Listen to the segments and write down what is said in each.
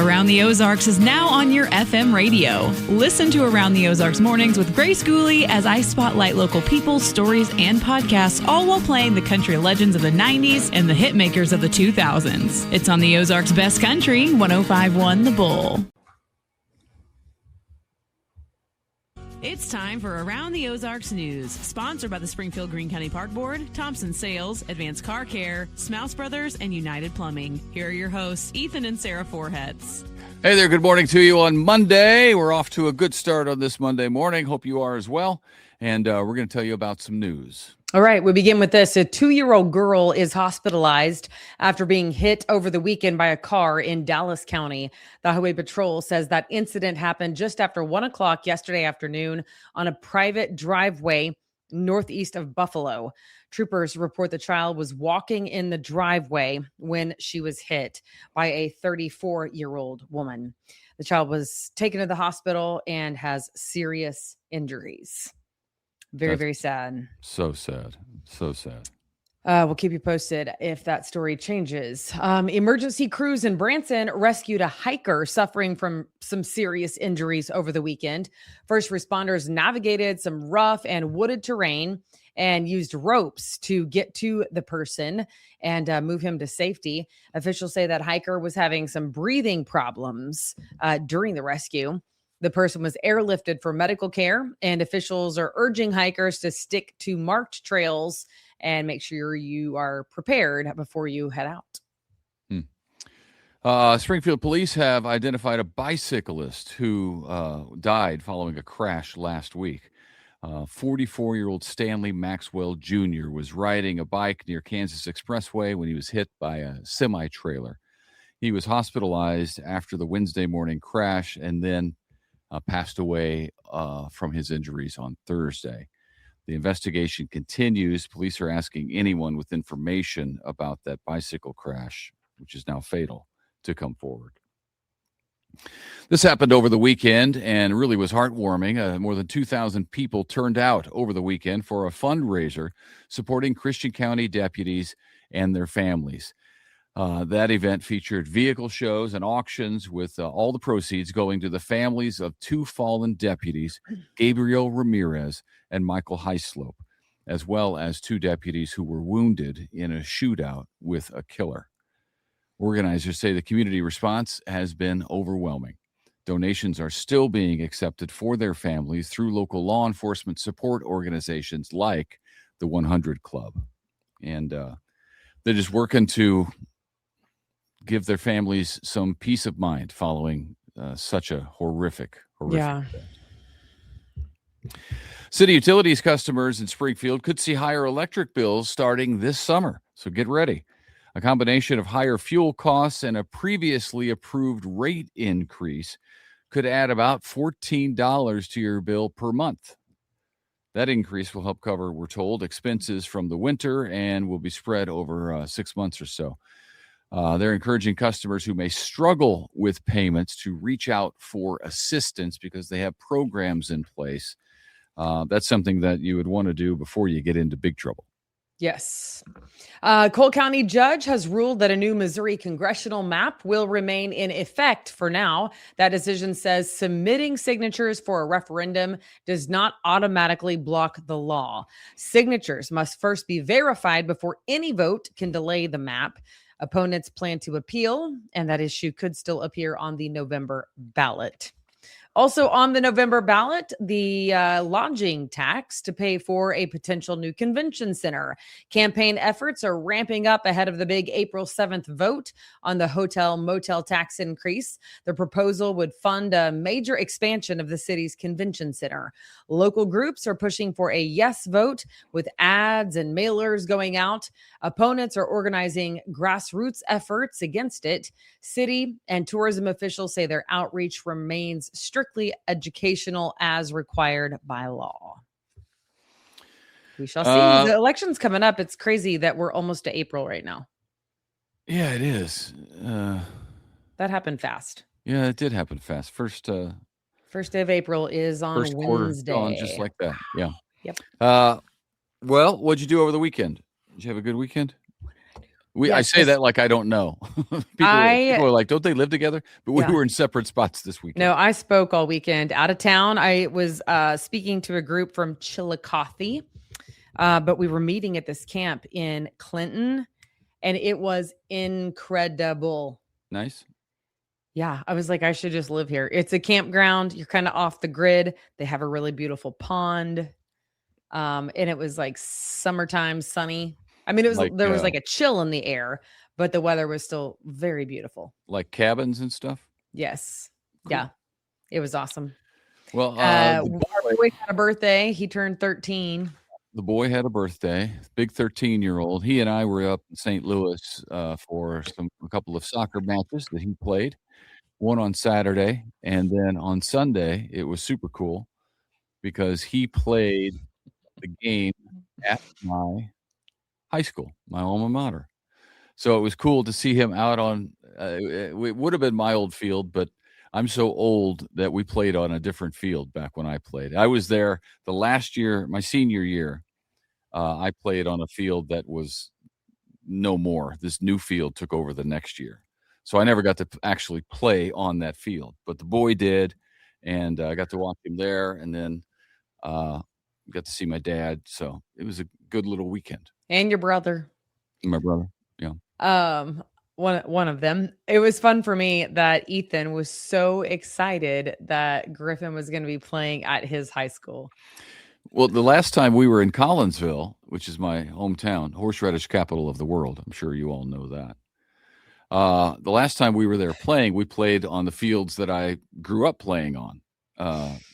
Around the Ozarks is now on your FM radio. Listen to Around the Ozarks mornings with Grace Gooley as I spotlight local people, stories, and podcasts, all while playing the country legends of the 90s and the hit makers of the 2000s. It's on the Ozarks Best Country, 105.1 The Bull. It's time for Around the Ozarks News, sponsored by the Springfield Greene County Park Board, Thompson Sales, Advanced Car Care, Smouse Brothers, and United Plumbing. Here are your hosts, Ethan and Sarah Forhetz. Hey there, good morning to you on Monday. We're off to a good start on this Monday morning. Hope you are as well. And we're going to tell you about some news. All right, we begin with this. A 2-year-old girl is hospitalized after being hit over the weekend by a car in Dallas County. The Highway Patrol says that incident happened just after 1 o'clock yesterday afternoon on a private driveway northeast of Buffalo. Troopers report the child was walking in the driveway when she was hit by a 34-year-old woman. The child was taken to the hospital and has serious injuries. Very sad. So sad. So sad. We'll keep you posted if that story changes. Emergency crews in Branson rescued a hiker suffering from some serious injuries over the weekend. First responders navigated some rough and wooded terrain and used ropes to get to the person and move him to safety. Officials say that hiker was having some breathing problems during the rescue. The person was airlifted for medical care, and officials are urging hikers to stick to marked trails and make sure you are prepared before you head out. Springfield police have identified a bicyclist who died following a crash last week. 44-year-old Stanley Maxwell Jr. was riding a bike near Kansas Expressway when he was hit by a semi-trailer. He was hospitalized after the Wednesday morning crash and then passed away from his injuries on Thursday. The investigation continues. Police are asking anyone with information about that bicycle crash, which is now fatal, to come forward. This happened over the weekend and really was heartwarming. More than 2,000 people turned out over the weekend for a fundraiser supporting Christian County deputies and their families. That event featured vehicle shows and auctions with all the proceeds going to the families of 2 fallen deputies, Gabriel Ramirez and Michael Heislope, as well as 2 deputies who were wounded in a shootout with a killer. Organizers say the community response has been overwhelming. Donations are still being accepted for their families through local law enforcement support organizations like the 100 Club. And they're just working to give their families some peace of mind following such a horrific event. City Utilities customers in Springfield could see higher electric bills starting this summer, so get ready. A combination of higher fuel costs and a previously approved rate increase could add about $14 to your bill per month. That increase will help cover, we're told, expenses from the winter and will be spread over 6 months or so. They're encouraging customers who may struggle with payments to reach out for assistance because they have programs in place. That's something that you would want to do before you get into big trouble. Yes. Cole County judge has ruled that a new Missouri congressional map will remain in effect for now. That decision says submitting signatures for a referendum does not automatically block the law. Signatures must first be verified before any vote can delay the map. Opponents plan to appeal, and that issue could still appear on the November ballot. Also on the November ballot, the lodging tax to pay for a potential new convention center. Campaign efforts are ramping up ahead of the big April 7th vote on the hotel motel tax increase. The proposal would fund a major expansion of the city's convention center. Local groups are pushing for a yes vote with ads and mailers going out. Opponents are organizing grassroots efforts against it. City and tourism officials say their outreach remains strictly educational as required by law. We shall see. The election's coming up. It's crazy that we're almost to April right now. Yeah, it is. That happened fast. Yeah, it did happen fast. First day of April is on first Wednesday. Quarter gone just like that. Yeah. Yep. Well, what'd you do over the weekend? Did you have a good weekend? I Yes, say that like I don't know. People are like, don't they live together? But we Yeah. were in separate spots this weekend. No, I spoke all weekend out of town. I was speaking to a group from Chillicothe, but we were meeting at this camp in Clinton, and it was incredible. Nice. Yeah, I was like, I should just live here. It's a campground. You're kind of off the grid. They have a really beautiful pond. And it was like summertime, sunny. I mean, there was like a chill in the air, but the weather was still very beautiful. Like cabins and stuff? Yes. Cool. Yeah. It was awesome. Well, our boy had a birthday. He turned 13. The boy had a birthday, big 13-year-old. He and I were up in St. Louis for a couple of soccer matches that he played. One on Saturday, and then on Sunday, it was super cool because he played the game at my high school, my alma mater. So it was cool to see him out on it would have been my old field, but I'm so old that we played on a different field back when I played. I was there the last year, my senior year. I played on a field that was no more. This new field took over the next year. So I never got to actually play on that field, but the boy did, and I got to watch him there, and then got to see my dad. So it was a good little weekend. And your brother. My brother, yeah. One of them. It was fun for me that Ethan was so excited that Griffin was going to be playing at his high school. Well, the last time we were in Collinsville, which is my hometown, horseradish capital of the world, I'm sure you all know that. The last time we were there playing, we played on the fields that I grew up playing on,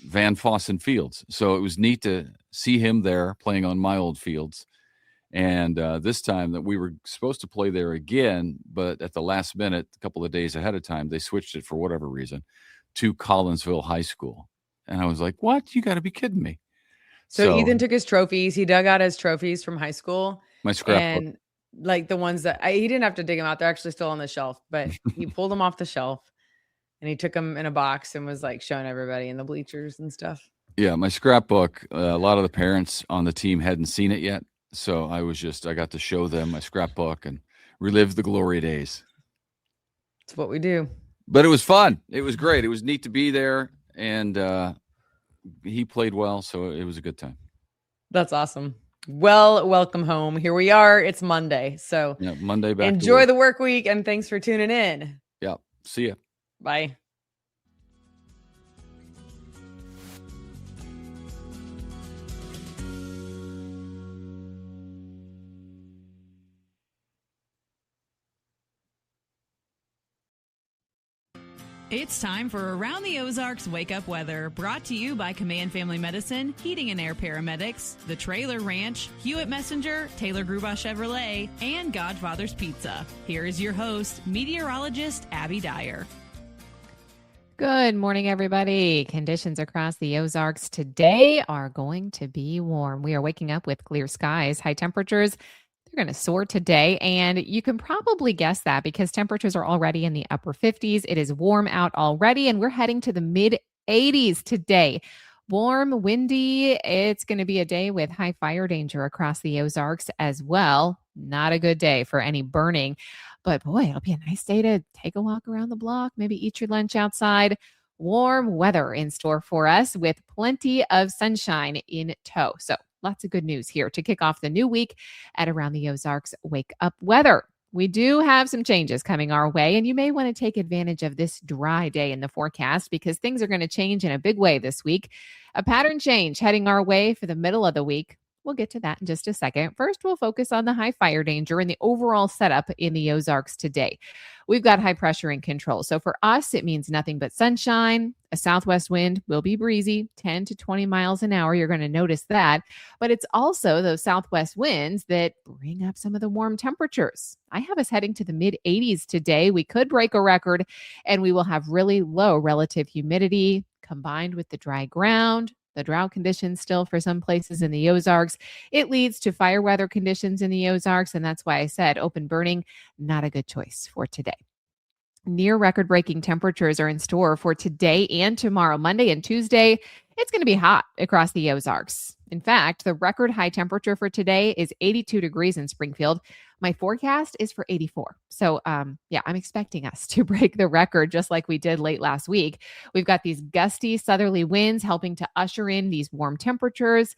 Van Fossen Fields. So it was neat to see him there playing on my old fields. And this time that we were supposed to play there again, but at the last minute, a couple of days ahead of time, they switched it for whatever reason to Collinsville High School. And I was like, what? You got to be kidding me. So Ethan took his trophies. He dug out his trophies from high school. My scrapbook. And like the ones that he didn't have to dig them out. They're actually still on the shelf, but he pulled them off the shelf and he took them in a box and was like showing everybody in the bleachers and stuff. Yeah. My scrapbook, a lot of the parents on the team hadn't seen it yet. So I got to show them my scrapbook and relive the glory days. It's what we do. But it was fun. It was great. It was neat to be there. And he played well. So it was a good time. That's awesome. Well, welcome home. Here we are. It's Monday. So yeah, Monday back. Enjoy the work week and thanks for tuning in. Yeah. See ya. Bye. It's time for Around the Ozarks Wake Up Weather, brought to you by Command Family Medicine, Heating and Air Paramedics, The Trailer Ranch, Hewitt Messenger, Taylor Gruba Chevrolet, and Godfather's Pizza. Here is your host, meteorologist Abby Dyer. Good morning, everybody. Conditions across the Ozarks today are going to be warm. We are waking up with clear skies, high temperatures. They're going to soar today, and you can probably guess that because temperatures are already in the upper 50s. It is warm out already, and we're heading to the mid 80s today. Warm, windy. It's going to be a day with high fire danger across the Ozarks as well. Not a good day for any burning, but boy, it'll be a nice day to take a walk around the block, maybe eat your lunch outside. Warm weather in store for us with plenty of sunshine in tow. So lots of good news here to kick off the new week at Around the Ozarks Wake Up Weather. We do have some changes coming our way, and you may want to take advantage of this dry day in the forecast because things are going to change in a big way this week. A pattern change heading our way for the middle of the week. We'll get to that in just a second. First, we'll focus on the high fire danger and the overall setup in the Ozarks today. We've got high pressure in control. So for us, it means nothing but sunshine. A southwest wind will be breezy, 10 to 20 miles an hour. You're going to notice that. But it's also those southwest winds that bring up some of the warm temperatures. I have us heading to the mid 80s today. We could break a record, and we will have really low relative humidity combined with the dry ground. The drought conditions still for some places in the Ozarks. It leads to fire weather conditions in the Ozarks, and that's why I said open burning, not a good choice for today. Near record-breaking temperatures are in store for today and tomorrow, Monday and Tuesday. It's going to be hot across the Ozarks. In fact, the record high temperature for today is 82 degrees in Springfield. My forecast is for 84. So, I'm expecting us to break the record just like we did late last week. We've got these gusty southerly winds helping to usher in these warm temperatures.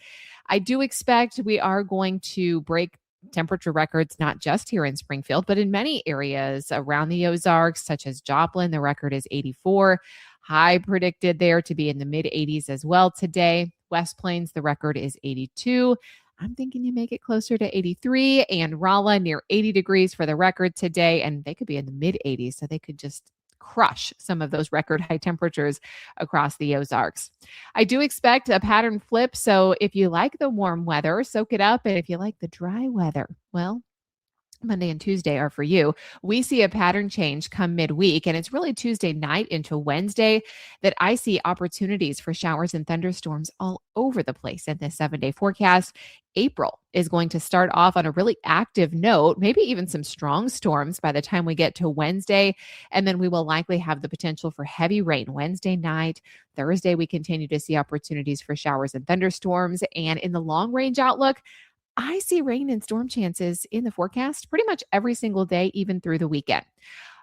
I do expect we are going to break temperature records, not just here in Springfield, but in many areas around the Ozarks, such as Joplin. The record is 84. High predicted there to be in the mid 80s as well today. West Plains, the record is 82. I'm thinking you make it closer to 83, and Rolla near 80 degrees for the record today, and they could be in the mid 80s, so they could just crush some of those record high temperatures across the Ozarks. I do expect a pattern flip, so if you like the warm weather, soak it up, and if you like the dry weather, well, Monday and Tuesday are for you. We see a pattern change come midweek, and it's really Tuesday night into Wednesday that I see opportunities for showers and thunderstorms all over the place in this 7-day forecast. April is going to start off on a really active note, maybe even some strong storms by the time we get to Wednesday. And then we will likely have the potential for heavy rain Wednesday night. Thursday, we continue to see opportunities for showers and thunderstorms. And in the long range outlook, I see rain and storm chances in the forecast pretty much every single day, even through the weekend.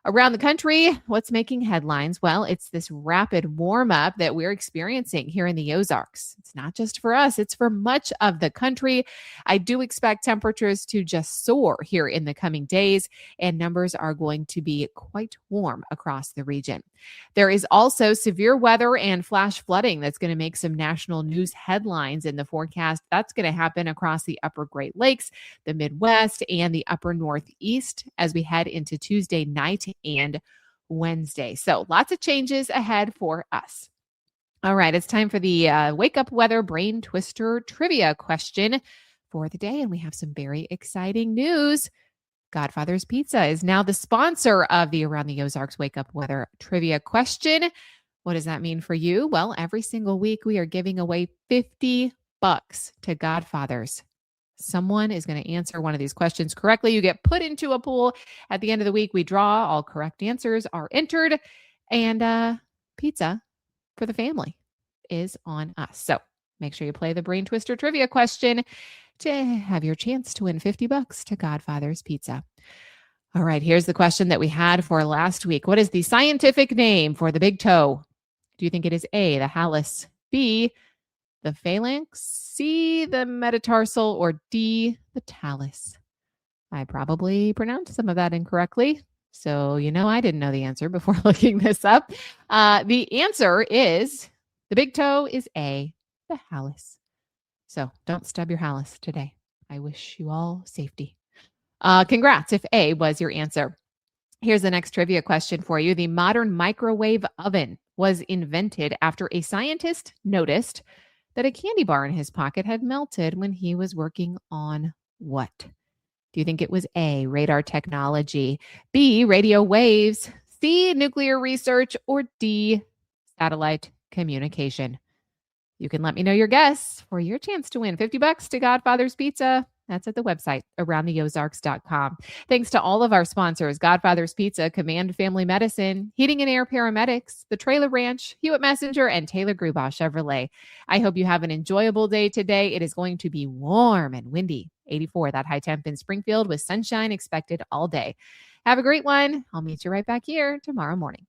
Around the country, what's making headlines? Well, it's this rapid warm up that we're experiencing here in the Ozarks. It's not just for us, it's for much of the country. I do expect temperatures to just soar here in the coming days, and numbers are going to be quite warm across the region. There is also severe weather and flash flooding that's going to make some national news headlines in the forecast. That's going to happen across the upper Great Lakes, the Midwest, and the upper Northeast as we head into Tuesday night and Wednesday. So lots of changes ahead for us. All right, it's time for the Wake Up Weather Brain Twister Trivia question for the day. And we have some very exciting news. Godfather's Pizza is now the sponsor of the Around the Ozarks Wake Up Weather Trivia question. What does that mean for you? Well, every single week we are giving away $50 to Godfathers. Someone is going to answer one of these questions correctly. You get put into a pool. At the end of the week, we draw. All correct answers are entered. And pizza for the family is on us. So make sure you play the Brain Twister Trivia question to have your chance to win $50 to Godfather's Pizza. All right, here's the question that we had for last week. What is the scientific name for the big toe? Do you think it is A, the hallus, B, the phalanx, C, the metatarsal, or D, the talus? I probably pronounced some of that incorrectly. So, I didn't know the answer before looking this up. The answer is the big toe is A, the hallus. So don't stub your hallus today. I wish you all safety. Congrats if A was your answer. Here's the next trivia question for you. The modern microwave oven was invented after a scientist noticed that a candy bar in his pocket had melted when he was working on what? Do you think it was A, radar technology, B, radio waves, C, nuclear research, or D, satellite communication? You can let me know your guess for your chance to win $50 to Godfather's Pizza. That's at the website, aroundtheozarks.com. Thanks to all of our sponsors, Godfather's Pizza, Command Family Medicine, Heating and Air Paramedics, The Trailer Ranch, Hewitt Messenger, and Taylor Grubaugh Chevrolet. I hope you have an enjoyable day today. It is going to be warm and windy. 84, that high temp in Springfield with sunshine expected all day. Have a great one. I'll meet you right back here tomorrow morning.